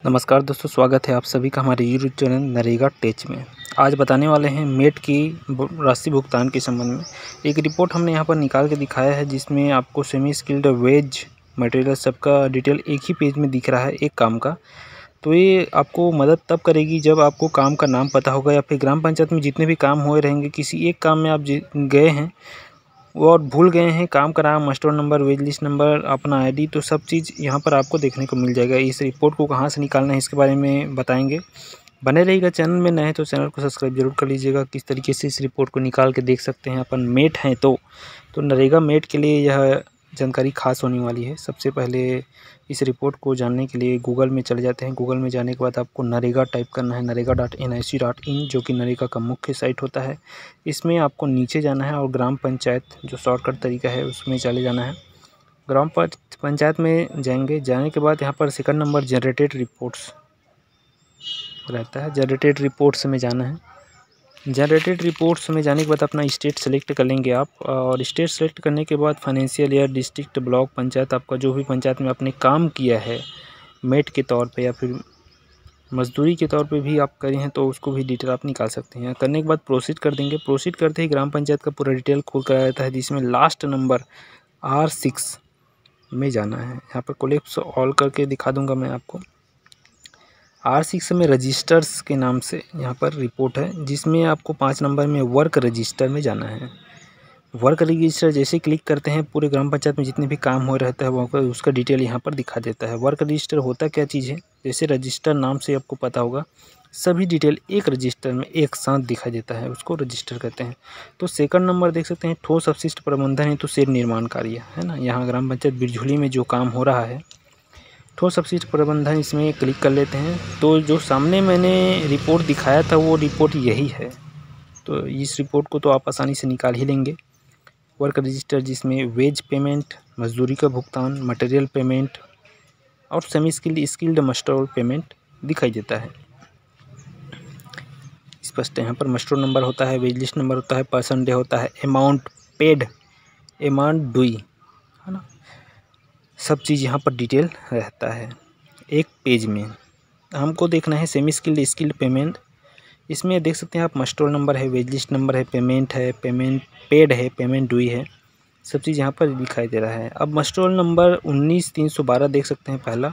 नमस्कार दोस्तों, स्वागत है आप सभी का हमारे यूट्यूब चैनल नरेगा टेच में। आज बताने वाले हैं मेट की राशि भुगतान के संबंध में। एक रिपोर्ट हमने यहाँ पर निकाल के दिखाया है जिसमें आपको सेमी स्किल्ड वेज मटेरियल सबका डिटेल एक ही पेज में दिख रहा है एक काम का। तो ये आपको मदद तब करेगी जब आपको काम का नाम पता होगा या फिर ग्राम पंचायत में जितने भी काम हुए रहेंगे, किसी एक काम में आप गए हैं और भूल गए हैं काम का नाम, store number, wage list number, अपना आईडी, तो सब चीज़ यहाँ पर आपको देखने को मिल जाएगा। इस रिपोर्ट को कहाँ से निकालना है इसके बारे में बताएंगे। बने रहिएगा। चैनल में नए हैं तो चैनल को सब्सक्राइब जरूर कर लीजिएगा। किस तरीके से इस रिपोर्ट को निकाल के देख सकते हैं अपन मेट हैं तो नरेगा मेट के लिए यह जानकारी खास होने वाली है। सबसे पहले इस रिपोर्ट को जानने के लिए गूगल में चले जाते हैं। गूगल में जाने के बाद आपको नरेगा टाइप करना है, narega.nic.in, जो कि नरेगा का मुख्य साइट होता है। इसमें आपको नीचे जाना है और ग्राम पंचायत जो शॉर्टकट तरीका है उसमें चले जाना है। ग्राम पंचायत में जाने के बाद यहाँ पर सेकंड नंबर जनरेटेड रिपोर्ट्स रहता है। जनरेटेड रिपोर्ट्स में जाना है। जनरेटेड रिपोर्ट्स में जाने के बाद अपना स्टेट सेलेक्ट कर लेंगे आप, और स्टेट सेलेक्ट करने के बाद financial year, district, block, panchayat, आपका जो भी पंचायत में आपने काम किया है मेट के तौर पे या फिर मजदूरी के तौर पे भी आप करें हैं तो उसको भी डिटेल आप निकाल सकते हैं। करने के बाद प्रोसीड कर देंगे। प्रोसीड करते ही ग्राम पंचायत का पूरा डिटेल खुल कर आ जाता है जिसमें लास्ट नंबर R6 में जाना है। यहाँ पर कोलेप्स ऑल करके दिखा दूँगा मैं आपको। R6 में रजिस्टर्स के नाम से यहाँ पर रिपोर्ट है जिसमें आपको 5 नंबर में वर्क रजिस्टर में जाना है। वर्क रजिस्टर जैसे क्लिक करते हैं पूरे ग्राम पंचायत में जितने भी काम हो रहता है वो उसका डिटेल यहाँ पर दिखा देता है। वर्क रजिस्टर होता क्या चीज़ है, जैसे रजिस्टर नाम से आपको पता होगा, सभी डिटेल एक रजिस्टर में एक साथ दिखाई देता है, उसको रजिस्टर कहते हैं। तो सेकंड नंबर देख सकते हैं, ठोस अपशिष्ट प्रबंधन हेतु शेड निर्माण कार्य है ना। यहाँ ग्राम पंचायत बिरझुली में जो काम हो रहा है ठोस अपशिष्ट प्रबंधन, इसमें क्लिक कर लेते हैं। तो जो सामने मैंने रिपोर्ट दिखाया था वो रिपोर्ट यही है। तो इस रिपोर्ट को तो आप आसानी से निकाल ही लेंगे। वर्क रजिस्टर जिसमें वेज पेमेंट, मजदूरी का भुगतान, मटेरियल पेमेंट और सेमी स्किल्ड मस्टोर पेमेंट दिखाई देता है। स्पष्ट यहाँ पर मस्टोर नंबर होता है, वेज लिस्ट नंबर होता है, पर्सन डे होता है, अमाउंट पेड, अमाउंट ड्यू, है ना। सब चीज़ यहाँ पर डिटेल रहता है एक पेज में। हमको देखना है सेमी स्किल्ड पेमेंट। इसमें देख सकते हैं आप मस्टोर नंबर है, वेज लिस्ट नंबर है, पेमेंट है, पेमेंट पेड है, पेमेंट ड्यू है, सब चीज़ यहाँ पर दिखाई दे रहा है। अब मस्टोर नंबर 19312 देख सकते हैं पहला।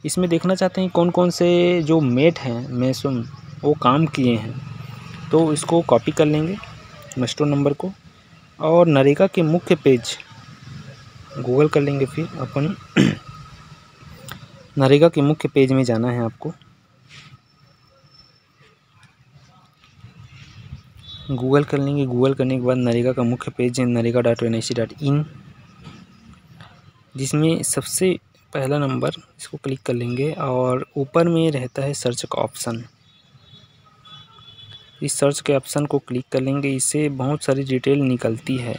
इसमें देखना चाहते हैं कौन कौन से जो मेट हैं मैसुम वो काम किए हैं, तो इसको कॉपी कर लेंगे मस्टोर नंबर को और नरेगा के मुख्य पेज गूगल कर लेंगे। फिर अपन नरेगा के मुख्य पेज में जाना है आपको। गूगल कर लेंगे। गूगल करने के बाद नरेगा का मुख्य पेज है narega.nic.in, जिसमें सबसे पहला नंबर इसको क्लिक कर लेंगे और ऊपर में रहता है सर्च का ऑप्शन। इस सर्च के ऑप्शन को क्लिक कर लेंगे। इससे बहुत सारी डिटेल निकलती है।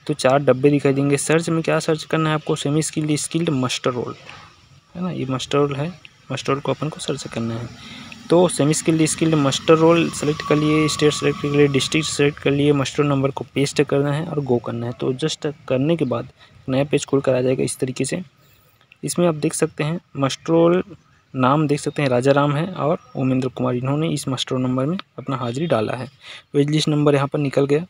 तो 4 डब्बे दिखाई देंगे। सर्च में क्या सर्च करना है आपको, सेमी स्किल्ड मस्टर रोल है ना, ये मस्टर रोल है। मस्टर रोल को अपन को सर्च करना है। तो semi skilled muster roll select कर लिए, स्टेट सेलेक्ट कर लिए, डिस्ट्रिक्ट सेलेक्ट कर लिए, मस्टर नंबर को पेस्ट करना है और गो करना है। तो जस्ट करने के बाद नया पेज खुल कर आ जाएगा इस तरीके से। इसमें आप देख सकते हैं मस्टर रोल नाम देख सकते हैं राजा राम है और उमेंद्र कुमार, इन्होंने इस मस्टर नंबर में अपना हाजिरी डाला है। वेज लिस्ट नंबर यहाँ पर निकल गया,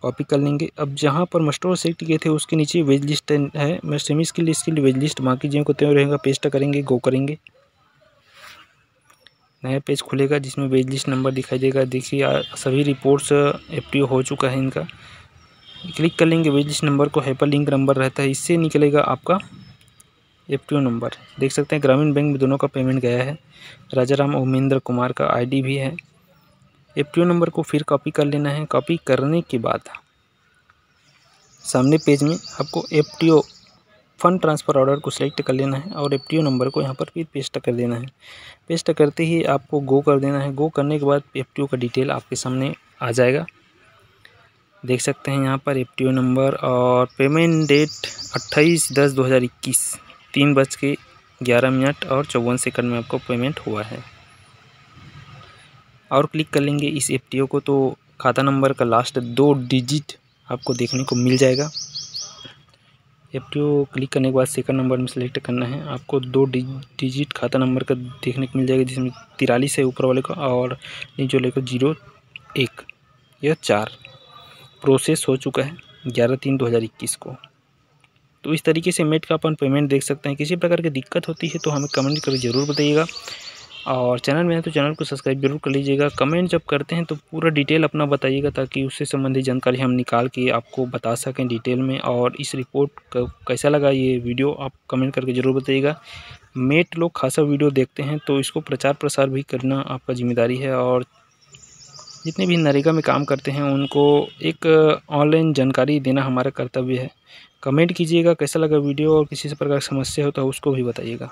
कॉपी कर लेंगे। अब जहाँ पर मस्टर सेलेक्ट किए थे उसके नीचे वेज लिस्ट है, मैं सेमी स्किल्ड वेज लिस्ट बाकी जो को त्यों रहेगा, पेस्ट करेंगे, गो करेंगे। नया पेज खुलेगा जिसमें वेज लिस्ट नंबर दिखाई देगा। देखिए सभी रिपोर्ट्स FTO हो चुका है इनका। क्लिक कर लेंगे वेज लिस्ट नंबर को, हाइपर लिंक नंबर रहता है, इससे निकलेगा आपका FTO नंबर। देख सकते हैं ग्रामीण बैंक में दोनों का पेमेंट गया है। राजाराम उमेंद्र कुमार का ID भी है। FTO नंबर को फिर कॉपी कर लेना है। कॉपी करने के बाद सामने पेज में आपको FTO फंड ट्रांसफ़र ऑर्डर को सिलेक्ट कर लेना है और FTO नंबर को यहाँ पर फिर पेस्ट कर देना है। पेस्ट करते ही आपको गो कर देना है। गो करने के बाद FTO का डिटेल आपके सामने आ जाएगा। देख सकते हैं यहाँ पर FTO नंबर और पेमेंट डेट 28/10/2021 3:11 और 54 सेकंड में आपको पेमेंट हुआ है। और क्लिक कर लेंगे इस FTO को तो खाता नंबर का लास्ट 2 डिजिट आपको देखने को मिल जाएगा। एफटीओ क्लिक करने के बाद सेकंड नंबर में सेलेक्ट करना है। आपको 2 डिजिट खाता नंबर का देखने को मिल जाएगा, जिसमें 43 है ऊपर वाले का और नीचे वाले का 01, यह 4 प्रोसेस हो चुका है 11/3/2021 को। तो इस तरीके से मेट का अपन पेमेंट देख सकते हैं। किसी प्रकार की दिक्कत होती है तो हमें कमेंट करके ज़रूर बताइएगा, और चैनल में है तो चैनल को सब्सक्राइब जरूर कर लीजिएगा। कमेंट जब करते हैं तो पूरा डिटेल अपना बताइएगा, ताकि उससे संबंधित जानकारी हम निकाल के आपको बता सकें डिटेल में। और इस रिपोर्ट का कैसा लगा ये वीडियो आप कमेंट करके ज़रूर बताइएगा। मेट लोग खासा वीडियो देखते हैं तो इसको प्रचार प्रसार भी करना आपका जिम्मेदारी है, और जितने भी नरेगा में काम करते हैं उनको एक ऑनलाइन जानकारी देना हमारा कर्तव्य है। कमेंट कीजिएगा कैसा लगा वीडियो, और किसी से प्रकार की समस्या हो तो उसको भी बताइएगा।